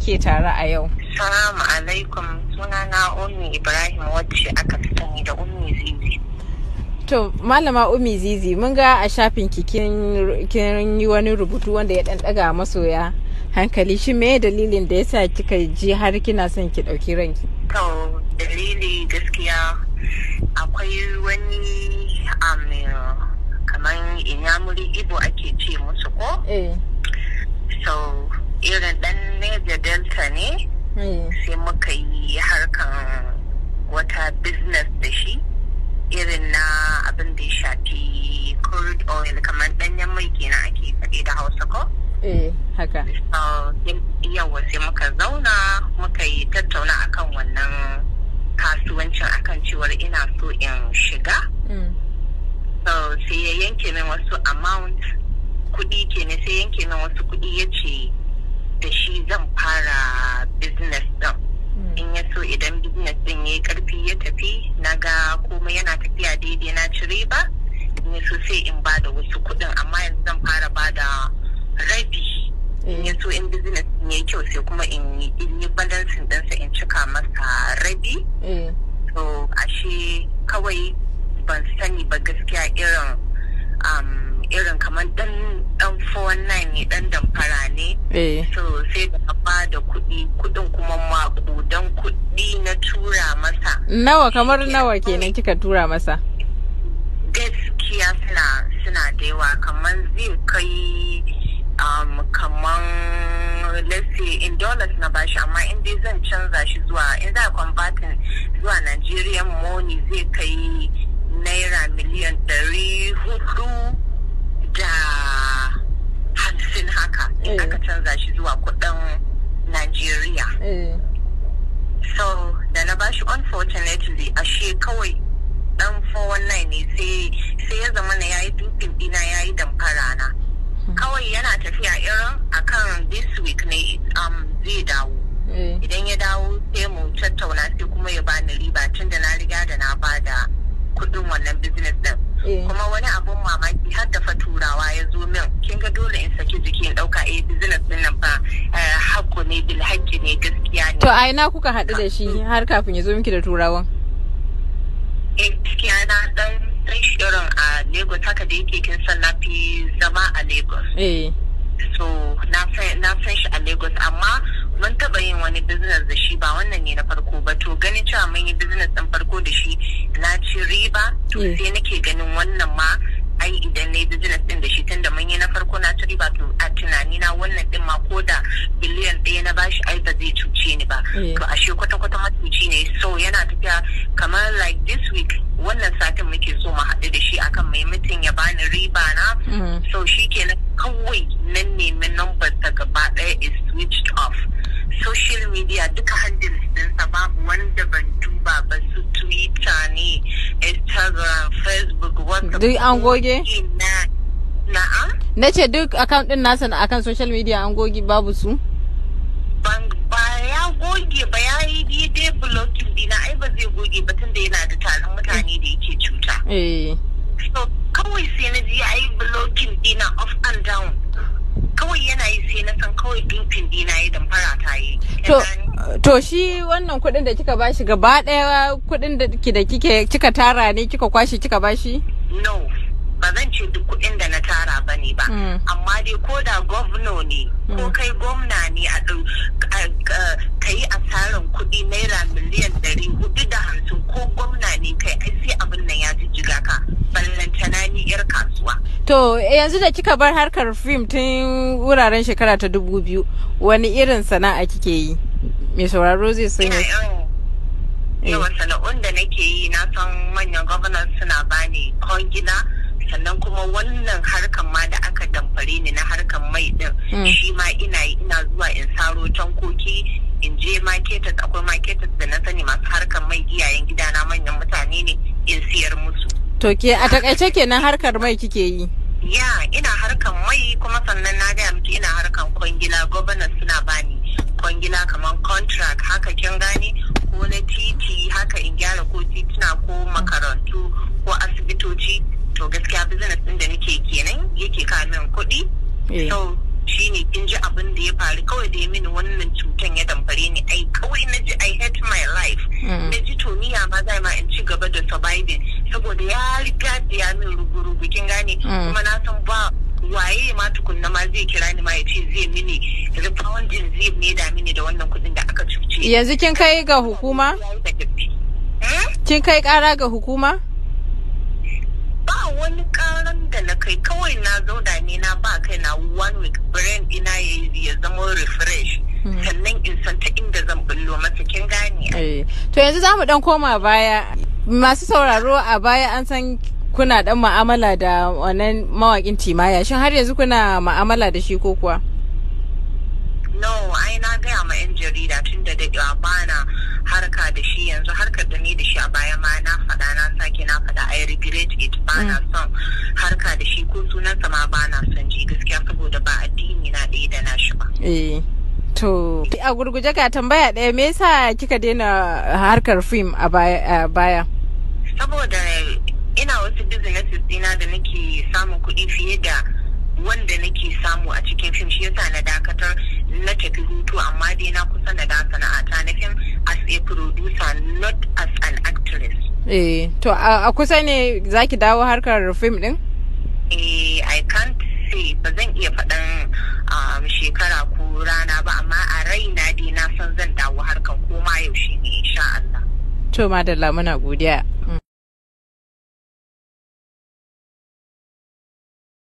muke tare a yau. Salamu alaikum, sunana Ummi Ibrahim wacce aka fi sani da Ummi Zizi. To Malama Ummi Zizi, mun ga a shafin ki kin yi wani rubutu wanda ya dan daga masoya hankali. Shi me dalilin da yasa kika ji har kina son ki dauki ranki? To dalili gaskiya akwai wani kamar Inyamuri Igbo ake ce musu ko? So irin dan Niger Delta ne. Sai muka yi harkan wata business da shi irin na abin da ya shafi crude oil kamar danyen mai kenan ake faɗi da Hausa ko? Haka. Yawa sai muka zauna muka yi tattauna akan wannan kasuwancin akan cewar ina so in shiga. So sai ya yanke min wasu amount kuɗi kenan, sai yanke min wasu kuɗi ya ce da shi zan fara business din. In ya so idan business din ya yi karfi ya tafi na ga komai yana tafiya daidai na ci riba, in ya so sai in ba da wasu kudin, amma yanzu zan fara ba da rabi. In ya so in business din ya yi kyau sai kuma in yi balancing dinsa in cika masa rabi. So ashe kawai ban sani ba gaskiya irin kamar dan 419 ne, dan damfara ne. So sai da ba da kudin kuma makudan kudi na tura masa. Nawa kamar nawa kenan kika tura masa? Gaskiya suna da yawa, kamar zai kai kamar let's say in dollars na bashi, amma in dai zan canza shi zuwa, in za a converting zuwa Nigerian money zai kai naira miliyan 450 haka in aka canza shi zuwa kudin Najeriya. So da na bashi, unfortunately ashe kawai dan 419 ne, sai ya zama na yayi dupin dina, yayi damfara na. Kawai yana tafiya irin akan this week ne zai dawo. Idan ya dawo sai mu tattauna, sai kuma ya bani riba tun da na riga da na bada kudin wannan business din. Kuma wani abun mamaki har da faturawa ya zo min, kin ga dole in saki jiki in dauka business din nan fa hakku ne, bil haqqi ne, gaskiya ne. To a ina kuka haɗu da shi har kafin ya zo miki da turawan? Gaskiya na dan shirin a Lagos, haka da yake kin san na fi zama a Lagos. So na san shi a Lagos, amma mun taɓa yin wani business da shi, ba wannan ne na farko ba. To ganin cewa mun yi business ɗin farko da shi na ci riba, to sai nake ganin wannan ma ai idan na yi business ɗin da shi tun da mun yi na farko na ci riba, to a tunani na wannan ɗin ma ko da biliyan 1 na bashi ai ba zai cuce ni ba. To ashe kwata-kwata matuci ne. So yana tafiya kamar like this week, wannan satin muke so mu haɗu da shi akan mai mutum ya bani riba na. So shi kenan kawai nan nemi number ta gaba ɗaya is switched off. Social media duka handles ɗinsa babu wanda ban duba ba, su Twitter ne, Instagram, Facebook, WhatsApp. Duk an goge? Na'am? Na ce duk account ɗin nasa akan social media an goge, babu su? Ba ya goge ba, ya yi dai blocking dina, ai ba zai goge ba tun da yana da taron mutane da yake cuta. So kawai sai na ji ya yi blocking dina off and down. Kawai yana yi sai na san kawai dupin dina ya damfara ta yi. To shi wannan kuɗin da kika bashi gaba ɗaya kuɗin da kika tara ne kika kwashi kika bashi? No, ba zan ce duk kuɗin da na tara ba ne ba. Amma dai ko da gwamna ne, ko kai gwamna ne ka yi asarar kuɗi naira miliyan 450, ko gwamna ne kai ai sai abin nan ya jijjiga ka, ballantana ni 'yar kasuwa. To yanzu da kika bar harkar fim tun wuraren shekara ta 2000, wani irin sana'a kike yi? Mai sauraro zai sani. Yawan sana'un da nake yi, na san manyan gwamnan suna bani kwangila, sannan kuma wannan harkan ma da aka damfare ni na harkan mai din, shi ma ina zuwa in saro tankoki, in je marketers, akwai marketers da na sani masu harkan mai, iyayen gidana manyan mutane ne, in siyar musu. To ke a takaice kenan harkar mai kike yi? Ya, ina harkan mai, kuma sannan na gaya miki ina harkan kwangila, gwamnan suna bani kwangila kamar contract haka, kin gane, ko na titi haka in gyara ko tituna ko makarantu ko asibitoci. To gaskiya business din da nake kenan yake kawo min kuɗi. So shine kin ji abin da ya faru, kawai da ya mini wannan cutan ya zai kira ni ma ya ce zai mini refunding, zai maida mini da wannan kuɗin da aka cuce. Yanzu kin kai ga hukuma? Kin kai ƙara ga hukuma? Ba wani ƙaran da na kai, kawai na zauna ne na ba kai na 1 week brain ina ya zama refresh. Sannan in san ta inda zan bullo masa, kin gane. To yanzu za mu dan koma baya. Masu sauraro a baya an san kuna dan ma'amala da wannan mawakin Timaya. Shin har yanzu kuna ma'amala da shi ko kuwa? No, ai na gaya ma 'yan jarida tun da daɗewa bana harka da shi. Yanzu harkar da ni da shi a baya ma na faɗa, na sake na faɗa, I regret it. Bana son harka da shi, ko sunansa ma bana son ji gaskiya, saboda ba addini na ɗaya da nashi ba. To, a gurguje ka tambaya ɗaya, me yasa kika daina harkar fim a baya? Saboda ina wasu businesses dina da nake samun kuɗi fiye da wanda nake samu a cikin fim, shi yasa na dakatar, na tafi hutu, amma dai na kusa na da sana'ata na fim as a producer, not as an actress. To a kusa ne zaki dawo harkar fim din? I can't say, ba zan iya faɗan shekara ko rana ba, amma a raina dai na san zan dawo harkan, ko ma yaushe ne insha Allah. To madalla, muna godiya.